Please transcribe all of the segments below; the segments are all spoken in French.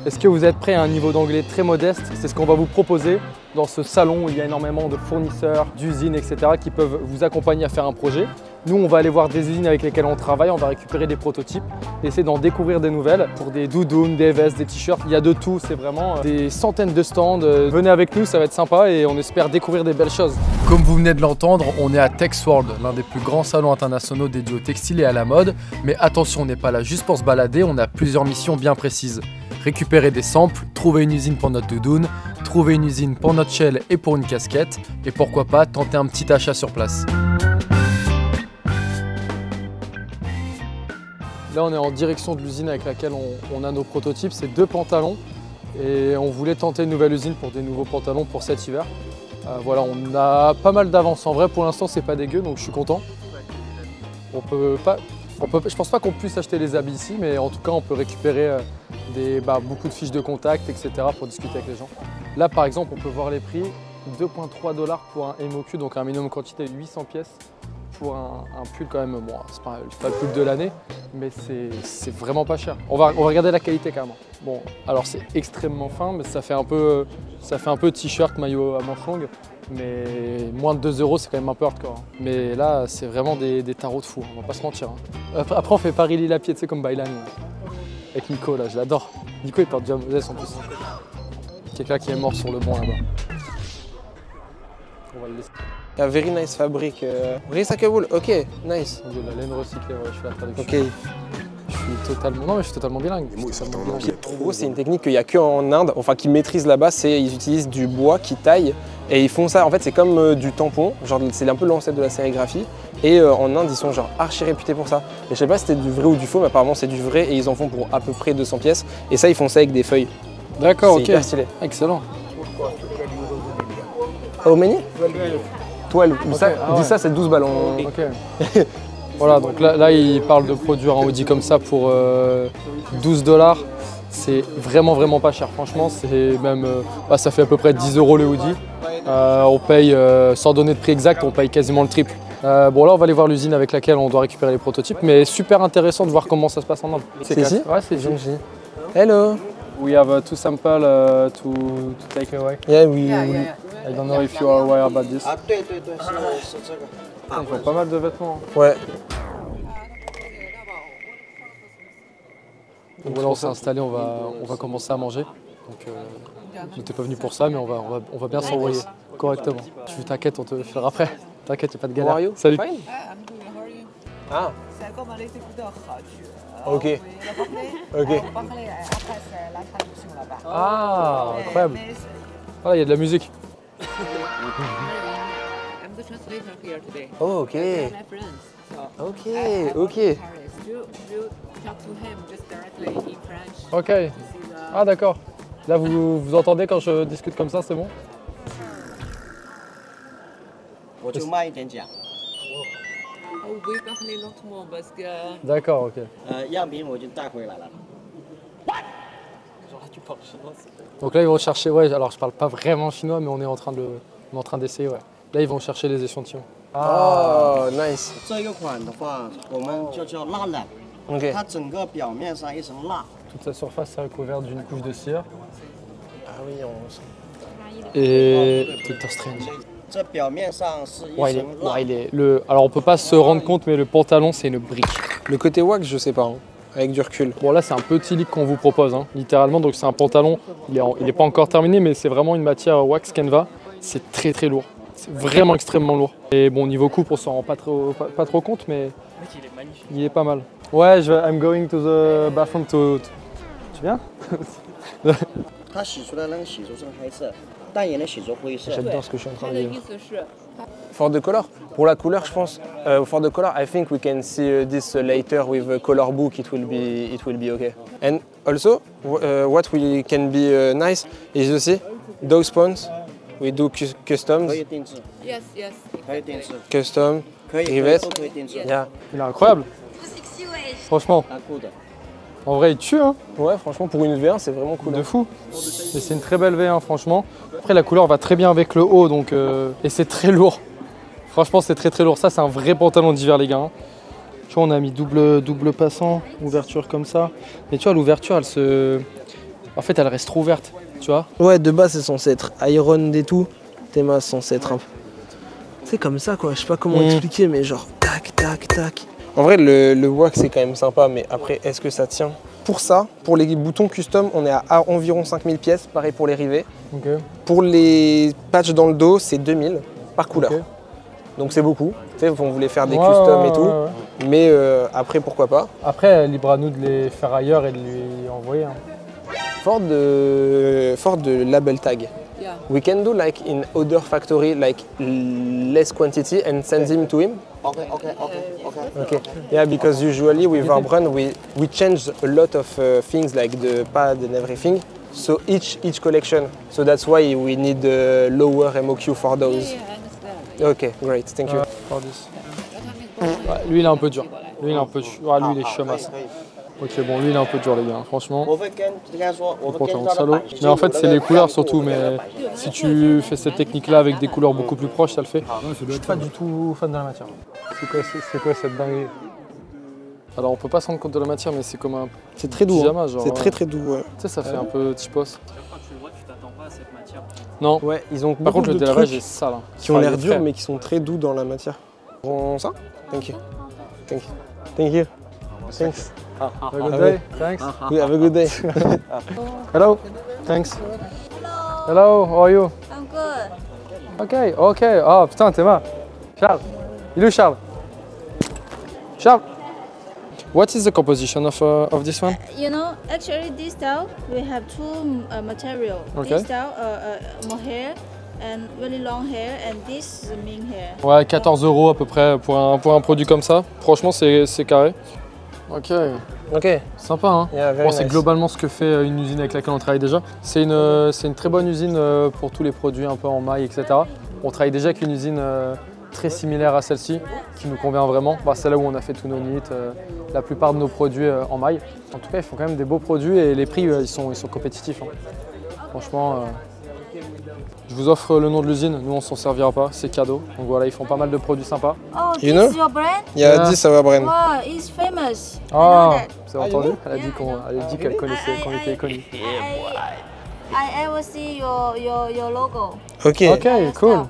Est-ce que vous êtes prêts à un niveau d'anglais très modeste? C'est ce qu'on va vous proposer dans ce salon où il y a énormément de fournisseurs, d'usines, etc. qui peuvent vous accompagner à faire un projet. Nous, on va aller voir des usines avec lesquelles on travaille, on va récupérer des prototypes, essayer d'en découvrir des nouvelles pour des doudounes, des vestes, des t-shirts. Il y a de tout, c'est vraiment des centaines de stands. Venez avec nous, ça va être sympa et on espère découvrir des belles choses. Comme vous venez de l'entendre, on est à TexWorld, l'un des plus grands salons internationaux dédiés au textile et à la mode. Mais attention, on n'est pas là juste pour se balader, on a plusieurs missions bien précises. Récupérer des samples, trouver une usine pour notre doudoune, trouver une usine pour notre shell et pour une casquette, et pourquoi pas tenter un petit achat sur place. Là, on est en direction de l'usine avec laquelle on a nos prototypes. C'est 2 pantalons et on voulait tenter une nouvelle usine pour des nouveaux pantalons pour cet hiver. Voilà, on a pas mal d'avance. En vrai, pour l'instant, c'est pas dégueu, donc je suis content. Je pense pas qu'on puisse acheter les habits ici, mais en tout cas, on peut récupérer beaucoup de fiches de contact, etc. pour discuter avec les gens. Là, par exemple, on peut voir les prix. 2,3 $ pour un MOQ, donc un minimum quantité, 800 pièces. Pour un pull quand même, bon, c'est pas le pull de l'année, mais c'est vraiment pas cher. On va regarder la qualité carrément. Bon, alors c'est extrêmement fin, mais ça fait un peu t-shirt, maillot à manches longues, mais moins de 2 €, c'est quand même un peu hardcore. Hein. Mais là, c'est vraiment des tarots de fou, on va pas se mentir. Hein. Après, on fait Paris-Lille à pied, tu sais, comme Bailan, avec Nico, là, je l'adore. Nico, il porte déjà Moses en plus. Quelqu'un qui est mort sur le banc là-bas. On va le laisser. A very nice fabric. Recyclable, ok, nice. De la laine recyclée, ouais, je fais la traduction. Ok. Je suis totalement bilingue. En gros, c'est une technique qu'il n'y a qu'en Inde, enfin qu'ils maîtrisent là-bas, c'est ils utilisent du bois qui taille et ils font ça. En fait, c'est comme du tampon, genre c'est un peu l'ancêtre de la sérigraphie. Et en Inde, ils sont genre archi réputés pour ça. Et je sais pas si c'était du vrai ou du faux, mais apparemment c'est du vrai et ils en font pour à peu près 200 pièces. Et ça, ils font ça avec des feuilles. D'accord, ok. C'est hyper stylé. Excellent. How many? 12. Okay. Ça, c'est 12 ballons. Ok. Voilà, donc là, il parle de produire un hoodie comme ça pour 12 $. C'est vraiment pas cher. Franchement, c'est même, ça fait à peu près 10 € le hoodie. On paye, sans donner de prix exact, on paye quasiment le triple. Bon, là, on va aller voir l'usine avec laquelle on doit récupérer les prototypes, mais super intéressant de voir comment ça se passe en Inde. C'est ici? Ouais, c'est ici. Hello. We have 2 samples to take away. Yeah, we... I don't know if you are aware about this. Ils font pas mal de vêtements. Ouais. Donc voilà, on s'est installé, on va commencer à manger. Donc on n'était pas venu pour ça, mais on va bien s'envoyer correctement. Tu t'inquiète, on te le fera après. T'inquiète, il n'y a pas de galère. How are you? Salut. Fine. Ah. Ok. Ok. Ah, incroyable. Ah, il y a de la musique. I'm the translator here today. Oh, ok. My friends. So Ok, I ok. Paris. You talk to him just directly in French. Ok. This is, Ah, d'accord. Là, vous entendez quand je discute comme ça, c'est bon? 我就慢一点讲。 Oh, we definitely not more, but D'accord, ok. 样品我已经带回来了。 Donc là, ils vont chercher, ouais, alors je parle pas vraiment chinois, mais on est en train d'essayer, ouais. Là, ils vont chercher les échantillons. Oh, nice. 这个款的话，我们就叫蜡染， Ok. 它整个表面上一层蜡。 Toute sa surface est recouverte d'une couche de cire. Ah oui, on... Et Doctor Strange. 这表面上是一 Ouais, 层蜡。 alors on peut pas se rendre compte, mais le pantalon c'est une brique. Le côté wax, je sais pas, hein, avec du recul. Bon là c'est un petit look qu'on vous propose, hein, littéralement. Donc c'est un pantalon, il est pas encore terminé, mais c'est vraiment une matière wax canva. C'est très lourd. C'est vraiment extrêmement lourd. Et bon, niveau coupe, on s'en rend pas trop compte, mais il est pas mal. Ouais, I'm going to the bathroom to... Tu viens? 它洗出来能洗出深黑色，但也能洗出灰色。 J'adore ce que je suis en train 它 de 的 dire. 意思是， For the color, pour la couleur, je pense. For the color, I think we can see this later with a color book. It will be okay. And also, what we can be nice is you see those pawns. We do customs, 可以定制， yes, yes. 可以定制， custom, 可以 rivet. 都可以定制。 Yeah. Il est incroyable. Franchement, 啊，good。 en vrai il tue, hein. Ouais, franchement, pour une V1, c'est vraiment cool. De hein. fou. Et c'est une très belle V1 franchement. Après la couleur va très bien avec le haut donc et c'est très lourd. Franchement c'est très lourd. Ça c'est un vrai pantalon d'hiver les gars. Hein. Tu vois on a mis double passant, ouverture comme ça. Mais tu vois l'ouverture elle En fait, elle reste trop ouverte, tu vois. Ouais, de base, c'est censé être iron et tout. Théma, c'est censé être un peu. C'est comme ça, quoi. Je sais pas comment expliquer, mais genre, tac, tac, tac. En vrai, le wax, c'est quand même sympa, mais après, est-ce que ça tient? Pour ça, pour les boutons custom, on est à environ 5000 pièces. Pareil pour les rivets. Ok. Pour les patchs dans le dos, c'est 2000 par couleur. Ok. Donc c'est beaucoup. Tu sais, on voulait faire des customs et tout. Ouais. Mais après, pourquoi pas. Après, libre à nous de les faire ailleurs et de lui envoyer. Hein. For the label tag, Yeah. we can do like in other factory, like less quantity and send him to him. Okay. Okay. Yeah, because usually with our brand we change a lot of things like the pad and everything. So each collection. So that's why we need a lower MOQ for those. Yeah, I understand. Okay, great, thank you. For this. Ouais, lui, il est un peu dur. Lui, il est un peu dur. Ah, lui, il est chômasse. Ok, bon, lui, il est un peu dur, les gars, franchement. 我会跟他说，我会 Pourtant, 跟 t'es 他 un 的 salaud. 版 Mais en fait, c'est les couleurs surtout. Mais si tu fais cette technique-là avec des couleurs beaucoup plus proches, ça le fait. Je suis pas du tout fan de la matière. C'est quoi cette dinguerie? Alors, on peut pas se rendre compte de la matière, mais c'est comme un C'est très doux. pyjama, genre. C'est très doux, ouais. Tu sais, ça fait un peu typos. Quand tu le vois, tu t'attends pas à cette matière. Non. Ouais, ils ont Par contre, le beaucoup de délavage trucs est sale. Hein. qui ont Enfin, l'air il est durs frais. mais qui sont très doux dans la matière. Prends ça? Thank you. Thank you. Thank you. Thanks. Have a good day. Thanks. We have a good day. Hello. Thanks. Hello. How are you? I'm good. Ok, ok. Oh putain, t'es mal. Charles. Il est où Charles? Charles. What is the composition of this one? You know, actually this style we have two material. Okay. This style mohair and really long hair, and this is mink hair. Ouais, 14 € à peu près pour un produit comme ça. Franchement, c'est carré. Ok, Ok. sympa hein. Yeah, very Bon, c'est nice. globalement ce que fait une usine avec laquelle on travaille déjà. C'est une très bonne usine pour tous les produits un peu en maille, etc. On travaille déjà avec une usine très similaire à celle-ci, qui nous convient vraiment. Bah, c'est là où on a fait tous nos knits, la plupart de nos produits en maille. En tout cas, ils font quand même des beaux produits et les prix, ils sont compétitifs. Hein. Franchement, je vous offre le nom de l'usine. Nous, on s'en servira pas, c'est cadeau. Donc voilà, ils font pas mal de produits sympas. Oh, You this know? is your brand? Yeah, Yeah. this our brand. Wow, it's famous. I know Ah, that. vous avez entendu? Elle a dit qu'elle connaissait, qu'on était connus. I ever see your logo. Ok. Ok, cool.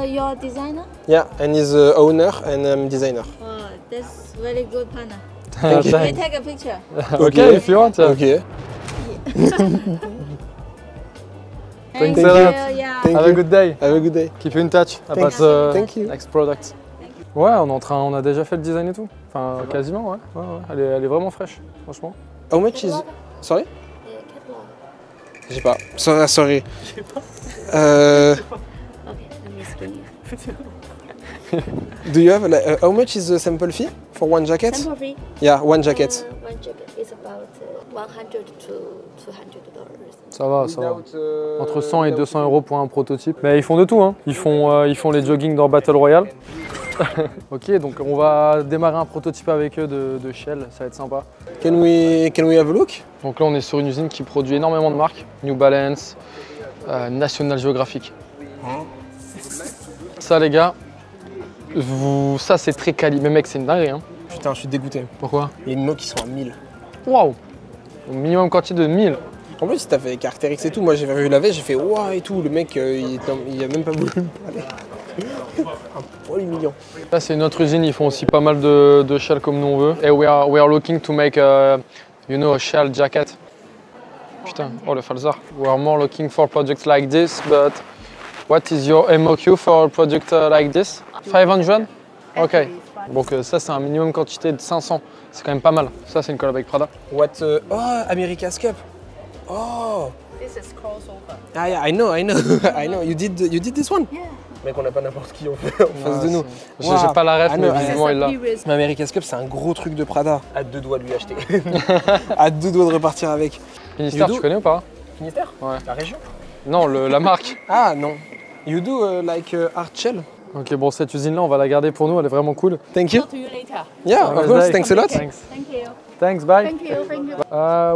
Your designer? Yeah, and he's the owner and designer. Oh, that's very good partner. Thank you. Can you take a picture? Ok, if you want. Ok. Thank you a lot. Yeah. Thank Have a you. good day. Have a good day. Keep in touch about Thanks. the Thank you. next product. Ouais, on a déjà fait le design et tout. Enfin, quasiment, ouais. Elle est vraiment fraîche, franchement. How much is... Sorry? J'ai pas. Sorry. Do you have like, how much is the sample fee for one jacket? Sample fee. Yeah, one jacket. One jacket is about $100 to $200. Ça va, ça va. Entre 100 et 200 € pour un prototype. Mais ils font de tout, hein. Ils font les jogging dans Battle Royale. Ok, donc on va démarrer un prototype avec eux de Shell, ça va être sympa. Can we have a look? Donc là, on est sur une usine qui produit énormément de marques. New Balance, National Geographic. Ça, les gars, ça c'est très quali. Mais mec, c'est une dinguerie, hein. Putain, je suis dégoûté. Pourquoi? Il y a une note qui sont à 1000. Waouh! Au minimum quantité de 1000. En plus, t'as fait les caractéristiques et tout. Moi, j'ai vu la veille, j'ai fait waouh et tout. Le mec, il a même pas voulu me parler. Un poil humiliant. Là, c'est une autre usine. Ils font aussi pas mal de shell comme nous on veut. Et we are looking to make a shell jacket. Putain, oh le falzar. We are more looking for projects like this, but what is your MOQ for a project like this? 500? Ok. Donc ça, c'est un minimum quantité de 500. C'est quand même pas mal. Ça, c'est une collab avec Prada. What? Oh, America's Cup. Oh. This is crossover. Ah yeah, I know. I know. You did this one? Yeah. Mec, on n'a pas n'importe qui en face de nous. J'ai pas la ref, Ah, mais non, visiblement, il l'a. Mais America's Cup, c'est un gros truc de Prada. À deux doigts de lui acheter. À deux doigts de repartir avec. Finistère, You do- tu connais ou pas? Finistère? Ouais. La région? Non, la marque. Ah non. You do like art shell? Ok, bon, cette usine-là, on va la garder pour nous. Elle est vraiment cool. Thank you. Talk to you later. Yeah, of course. Thanks a lot. Thanks. Thank you. Thanks, bye. Thank you. Thank you.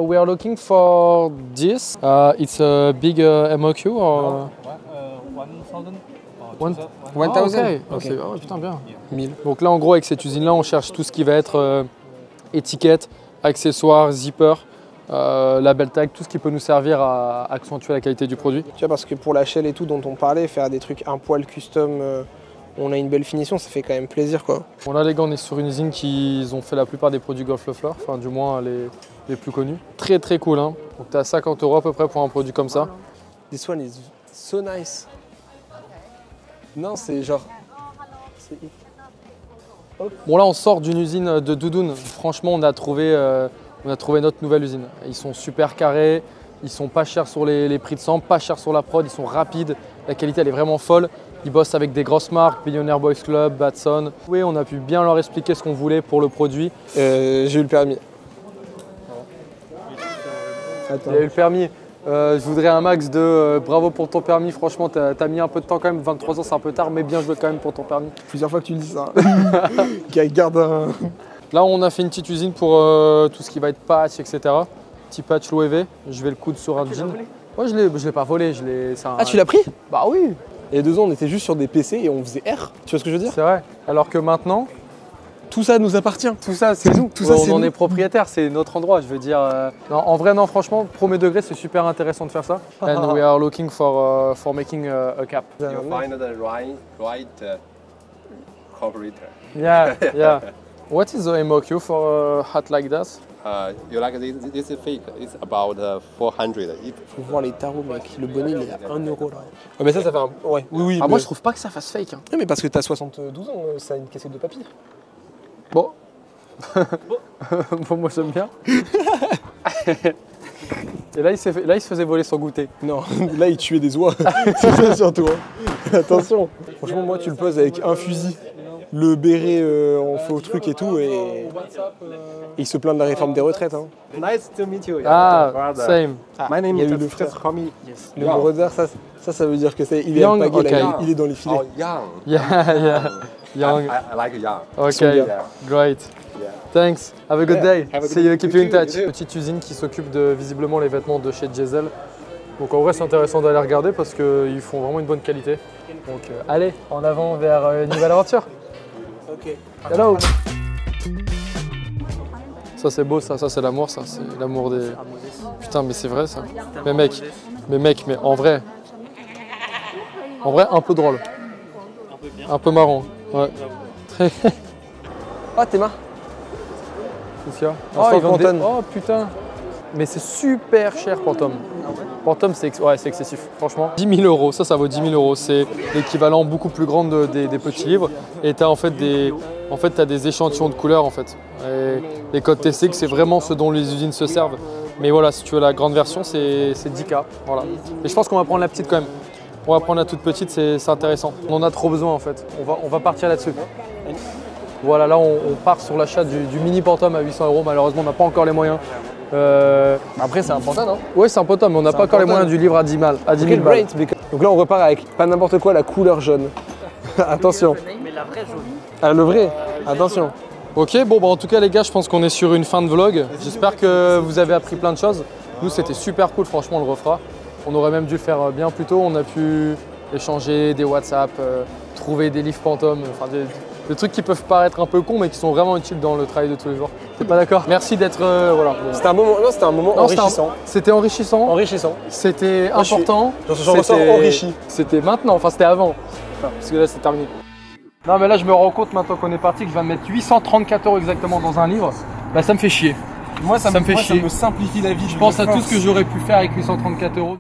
We are looking for this. It's a big MOQ or 1000. 1000. Ah, ok. Ok. Ah ouais, putain, bien. 1000. Donc là, en gros, avec cette usine-là, on cherche tout ce qui va être étiquette, accessoires, zipper, label tag, tout ce qui peut nous servir à accentuer la qualité du produit. Tu vois, parce que pour la shell et tout dont on parlait, faire des trucs un poil custom, on a une belle finition, ça fait quand même plaisir quoi. Bon là les gars, on est sur une usine qui ont fait la plupart des produits Golf Le Fleur, enfin du moins les plus connus. Très très cool hein. Donc tu as 50 € à peu près pour un produit comme ça. This one is so nice. Non, c'est genre... Bon là on sort d'une usine de doudoune. Franchement on a trouvé notre nouvelle usine. Ils sont super carrés, ils sont pas chers sur les prix de sang, pas chers sur la prod, ils sont rapides, la qualité elle est vraiment folle. Ils bossent avec des grosses marques, Billionaire Boys Club, Batson. Oui, on a pu bien leur expliquer ce qu'on voulait pour le produit. J'ai eu le permis. Il a eu le permis. Je voudrais un max de bravo pour ton permis. Franchement, t'as mis un peu de temps quand même. 23 ans, c'est un peu tard, mais bien joué quand même pour ton permis. Plusieurs fois que tu me dis ça. Garde un... Là, on a fait une petite usine pour tout ce qui va être patch, etc. Petit patch low EV. Je vais le coudre sur un jean. Ouais, je l'ai pas volé. Ah, tu l'as pris? Bah oui. Il y a 2 ans, on était juste sur des PC et on faisait R. Tu vois ce que je veux dire? C'est vrai. Alors que maintenant, tout ça nous appartient. tout ça, c'est nous. Tout ça, c'est on en nous. est propriétaire. C'est notre endroit. Je veux dire. Non, en vrai, non. Franchement, premier degré, c'est super intéressant de faire ça. And we are looking for making a cap. You find the right carburetor. Yeah, yeah. What is the MOQ for a hat like that? You like this is fake. It's about 400. Faut voir les tarots, mec. Le bonnet, il est à 1 € là. Ouais, mais ça fait un. Ouais, oui. Ah, moi, je trouve pas que ça fasse fake. Hein. Non, mais parce que t'as 72 ans, ça a une casquette de papier. Bon. Bon, moi, j'aime bien. Et là, il se faisait voler son goûter. Non, là, il tuait des oies. C'est ça surtout. Hein. Attention. Franchement, moi, tu le poses avec un fusil, le béret en faux truc et tout, et il se plaint de la réforme des retraites. Hein. Nice to meet you. Ah, same. My name il y a is eu le just call me. Yes. Le brother, ça veut dire que c'est il est Young, alpagué, là, okay. il est dans les filets. Oh, young. Yeah. Young. I like young. Okay, great. Yeah. Thanks. Have a good day. Have a good See you. day. Keep you in You too, touch. you too. Petite usine qui s'occupe de visiblement les vêtements de chez Diesel. Donc en vrai, c'est intéressant d'aller regarder parce qu'ils font vraiment une bonne qualité. Donc allez, en avant vers une nouvelle aventure. Ok. Hello. Ça c'est beau, ça c'est l'amour, ça c'est l'amour des. Putain, mais c'est vrai ça. Mais mec, mais en vrai un peu drôle, un peu marrant. Ouais. Ah, tes mains. Qu'est-ce qu'il y a? Oh, ils vendent Pantone. Oh putain. Mais c'est super cher Pantone. Pantone c'est excessif, franchement. 10 000 €, ça vaut 10 000 €. C'est l'équivalent beaucoup plus grand des petits livres. Et tu as en fait des échantillons de couleurs en fait. Et les codes TC, c'est vraiment ce dont les usines se servent. Mais voilà, si tu veux la grande version, c'est 10K. Voilà. Et je pense qu'on va prendre la petite quand même. On va prendre la toute petite, c'est intéressant. On en a trop besoin en fait. On va partir là-dessus. Voilà, là on part sur l'achat du mini Pantone à 800 €. Malheureusement, on n'a pas encore les moyens. Après, c'est un Pantone, hein. Oui, c'est un Pantone, mais on n'a pas encore les moyens du livre à 10 000 balles. Great. Donc là, on repart avec pas n'importe quoi, la couleur jaune. Attention. Mais la vraie jaune. Ah, le vrai. Attention. Ok, bon, bah, en tout cas, les gars, je pense qu'on est sur une fin de vlog. J'espère que vous avez appris plein de choses. Nous, c'était super cool, franchement, on le refera. On aurait même dû le faire bien plus tôt. On a pu échanger des WhatsApp, trouver des livres Pantone, enfin des trucs qui peuvent paraître un peu cons, mais qui sont vraiment utiles dans le travail de tous les jours. T'es pas d'accord? Merci d'être. Voilà. C'était un moment enrichissant. C'était enrichissant. Enrichissant. C'était Moi, je suis- important. J'en ressors enrichi. C'était maintenant, enfin c'était avant. Enfin, parce que là c'est terminé. Non mais là je me rends compte maintenant qu'on est parti que je viens de mettre 834 € exactement dans un livre. Bah ça me fait chier. Moi, Ça me fait chier. simplifie la vie. Je pense à tout ce que j'aurais pu faire avec 834 €.